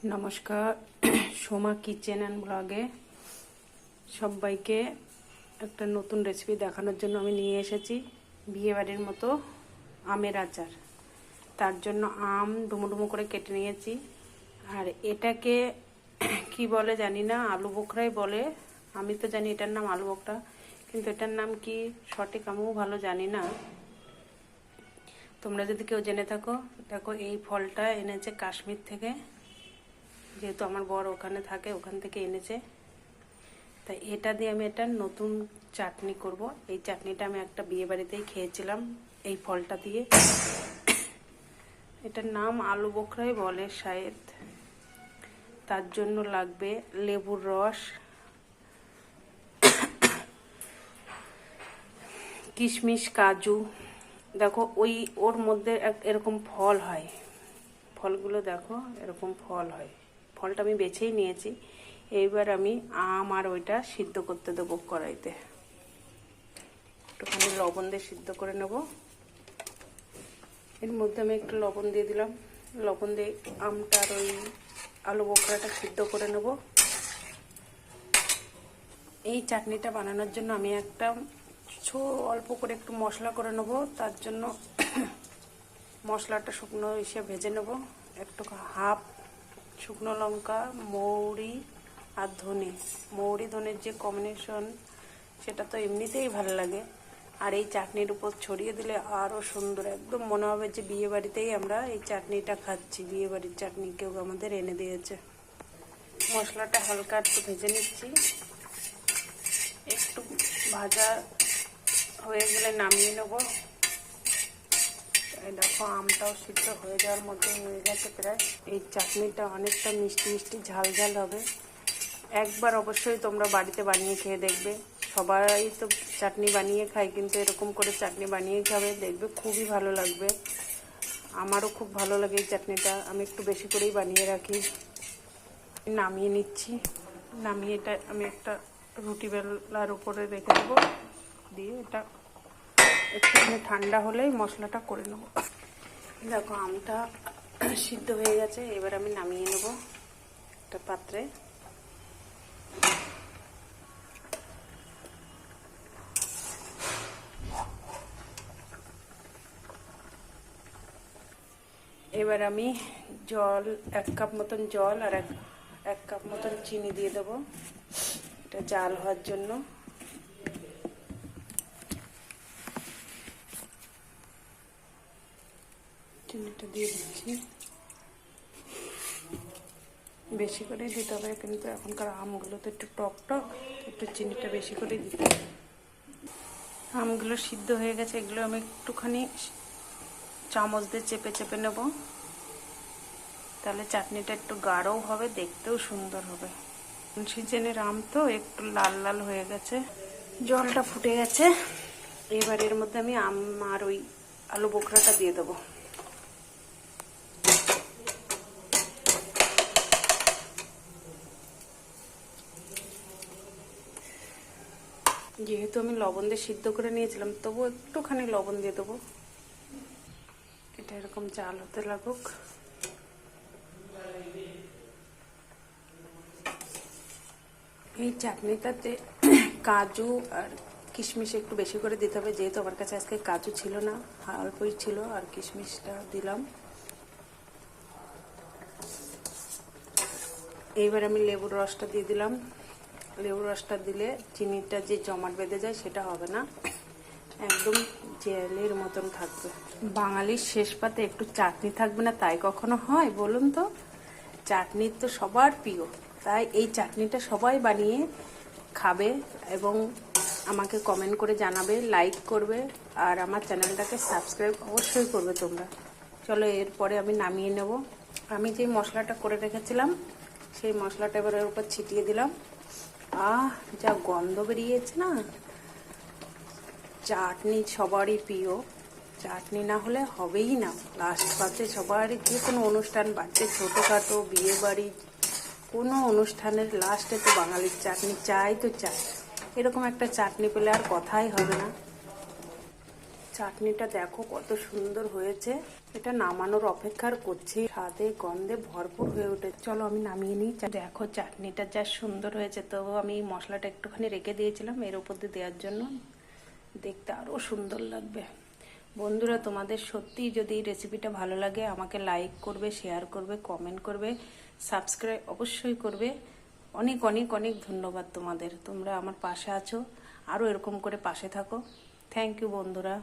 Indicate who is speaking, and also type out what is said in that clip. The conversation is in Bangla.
Speaker 1: নমস্কার, সোমা কিচেন অ্যান্ড ব্লগে সবাইকে একটা নতুন রেসিপি দেখানোর জন্য আমি নিয়ে এসেছি বিয়েবাড়ির মতো আমের আচার। তার জন্য আম ডুমো ডুমো করে কেটে নিয়েছি। আর এটাকে কি বলে জানি না, আলু বোখরাই বলে। আমি তো জানি এটার নাম আলু বোখরা, কিন্তু এটার নাম কি সঠিক আমিও ভালো জানি না। তোমরা যদি কেউ জেনে থাকো, দেখো এই ফলটা এনেছে কাশ্মীর থেকে, যেহেতু আমার বর ওখানে থাকে, ওখান থেকে এনেছে। তাই এটা দিয়ে আমি একটা নতুন চাটনি করব। এই চাটনিটা আমি একটা বিয়ে বাড়িতেই খেয়েছিলাম এই ফলটা দিয়ে। এটার নাম আলু বোখরাই বলে শায়দ। তার জন্য লাগবে লেবুর রস, কিশমিশ, কাজু। দেখো ওর মধ্যে এরকম ফল হয়, ফলগুলো দেখো এরকম ফল হয়। ফলটা আমি বেছেই নিয়েছি। এইবার আমি আম আর ওইটা সিদ্ধ করতে দেবো কড়াইতে। একটুখানি লবণ দিয়ে সিদ্ধ করে নেব। এর মধ্যে আমি একটু লবণ দিয়ে দিলাম। লবণ দিয়ে আমটা আর ওই আলু বোখরাটা সিদ্ধ করে নেব। এই চাটনিটা বানানোর জন্য আমি একটা অল্প করে একটু মশলা করে নেব। তার জন্য মশলাটা শুকনো হিসেবে ভেজে নেব। একটু হাফ শুকনো লঙ্কা, মৌরি আর ধনে। মৌরি ধনের যে কম্বিনেশন, সেটা তো এমনিতেই ভালো লাগে, আর এই চাটনির উপর ছড়িয়ে দিলে আরও সুন্দর। একদম মনে হবে যে বিয়ে বাড়িতেই আমরা এই চাটনিটা খাচ্ছি, বিয়ে বাড়ির চাটনি কেউ আমাদের এনে দিয়েছে। মশলাটা হালকা একটু ভেজে নিচ্ছি। একটু ভাজা হয়ে গেলে নামিয়ে নেব। দেখো আমটাও সিদ্ধ হয়ে যাওয়ার মধ্যে হয়ে গেছে প্রায়। এই চাটনিটা অনেকটা মিষ্টি মিষ্টি ঝাল ঝাল হবে। একবার অবশ্যই তোমরা বাড়িতে বানিয়ে খেয়ে দেখবে। সবাই তো চাটনি বানিয়ে খায়, কিন্তু এরকম করে চাটনি বানিয়ে খাবে, দেখবে খুবই ভালো লাগবে। আমারও খুব ভালো লাগে এই চাটনিটা, আমি একটু বেশি করেই বানিয়ে রাখি। নামিয়ে নিচ্ছি। নামিয়ে এটা আমি একটা রুটি বেলার উপরে রেখে দেবো, দিয়ে এটা একটুখানি ঠান্ডা হলেই মশলাটা করে নেব। দেখো আমটা সিদ্ধ হয়ে গেছে, এবার আমি নামিয়ে নেব একটা পাত্রে। এবার আমি জল, 1 কাপ মতন জল আর 1 কাপ মতন চিনি দিয়ে দেবো, এটা জাল হওয়ার জন্য। চিনিটা দিয়ে দিচ্ছি, বেশি করে দিতে হবে, কিন্তু এখনকার আমগুলো তো একটু টক টক, একটু চিনিটা বেশি করে দিতে হবে। আমগুলো সিদ্ধ হয়ে গেছে, এগুলো আমি একটুখানি চামচ দিয়ে চেপে চেপে নেব, তাহলে চাটনিটা একটু গাঢ়ও হবে, দেখতেও সুন্দর হবে। সিজনের আম তো একটু লাল লাল হয়ে গেছে, জলটা ফুটে গেছে। এবার এর মধ্যে আমি আম আর ওই আলু বোখরাটা দিয়ে দেবো। যেহেতু আমি লবণ দিয়ে সিদ্ধ করে নিয়েছিলাম, তবু একটুখানি লবণ দিয়ে দেবো। এটা এরকম জাল হতে লাগুক। এই চাটনিটাতে কাজু আর কিশমিশ একটু বেশি করে দিতে হবে, যেহেতু আমার কাছে আজকে কাজু ছিল না, অল্পই ছিল, আর কিশমিশটা দিলাম। এইবার আমি লেবুর রসটা দিয়ে দিলাম। লেবুর রসটা দিলে চিনিটা যে জমাট বেঁধে যায় সেটা হবে না, একদম জেলের মতন থাকবে। বাঙালির শেষ পাতে একটু চাটনি থাকবে না, তাই কখনো হয় বলুন তো? চাটনি তো সবার প্রিয়, তাই এই চাটনিটা সবাই বানিয়ে খাবে এবং আমাকে কমেন্ট করে জানাবে, লাইক করবে, আর আমার চ্যানেলটাকে সাবস্ক্রাইব অবশ্যই করবে তোমরা। চলো এরপরে আমি নামিয়ে নেব। আমি যে মশলাটা করে রেখেছিলাম সেই মশলাটা এবার এর উপর ছিটিয়ে দিলাম। যা গন্ধ বেরিয়েছে না! চাটনি সবারই প্রিয়, চাটনি না হলে হবেই না। লাস্ট পাতে সবারই, যে কোনো অনুষ্ঠান, বাড়িতে ছোটোখাটো বিয়ে বাড়ি, কোনো অনুষ্ঠানের লাস্টে তো বাঙালির চাটনি চাই তো চাই। এরকম একটা চাটনি পেলে আর কথাই হবে না। চাটনিটা দেখো কত সুন্দর হয়েছে। এটা নামানোর অপেক্ষার করছি, স্বাদে গন্ধে ভরপুর হয়ে উঠে। চলো আমি নামিয়ে নিই। দেখো চাটনিটা যা সুন্দর হয়েছে। তো আমি মশলাটা একটুখানি রেখে দিয়েছিলাম এর উপর দিয়ে দেওয়ার জন্য, দেখতে আরো সুন্দর লাগবে। বন্ধুরা, তোমাদের সত্যি যদি রেসিপিটা ভালো লাগে আমাকে লাইক করবে, শেয়ার করবে, কমেন্ট করবে, সাবস্ক্রাইব অবশ্যই করবে। অনেক অনেক অনেক ধন্যবাদ তোমাদের, তোমরা আমার পাশে আছো, আরও এরকম করে পাশে থাকো। থ্যাংক ইউ বন্ধুরা।